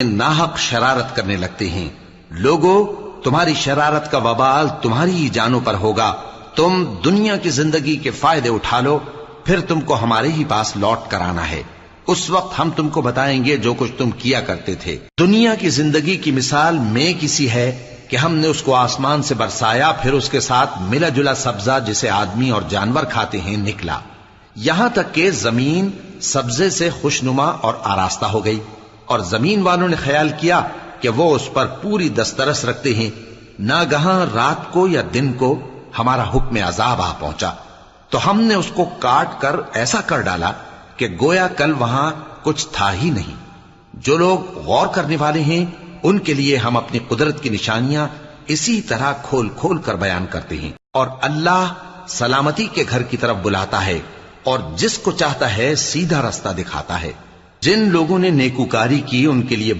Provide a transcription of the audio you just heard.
ناحق شرارت کرنے لگتے ہیں۔ لوگو، تمہاری شرارت کا وبال تمہاری ہی جانوں پر ہوگا۔ تم دنیا کی زندگی کے فائدے اٹھا لو، پھر تم کو ہمارے ہی پاس لوٹ کر آنا ہے۔ اس وقت ہم تم کو بتائیں گے جو کچھ تم کیا کرتے تھے۔ دنیا کی زندگی کی مثال میں کسی ہے کہ ہم نے اس کو آسمان سے برسایا، پھر اس کے ساتھ ملا جلا سبزہ جسے آدمی اور جانور کھاتے ہیں نکلا، یہاں تک کہ زمین سبزے سے خوشنما اور آراستہ ہو گئی، اور زمین والوں نے خیال کیا کہ وہ اس پر پوری دسترس رکھتے ہیں۔ ناگہاں رات کو یا دن کو ہمارا حکم عذاب آ پہنچا، تو ہم نے اس کو کاٹ کر ایسا کر ڈالا کہ گویا کل وہاں کچھ تھا ہی نہیں۔ جو لوگ غور کرنے والے ہیں ان کے لیے ہم اپنی قدرت کی نشانیاں اسی طرح کھول کھول کر بیان کرتے ہیں۔ اور اللہ سلامتی کے گھر کی طرف بلاتا ہے اور جس کو چاہتا ہے سیدھا رستہ دکھاتا ہے۔ جن لوگوں نے نیکوکاری کی ان کے لیے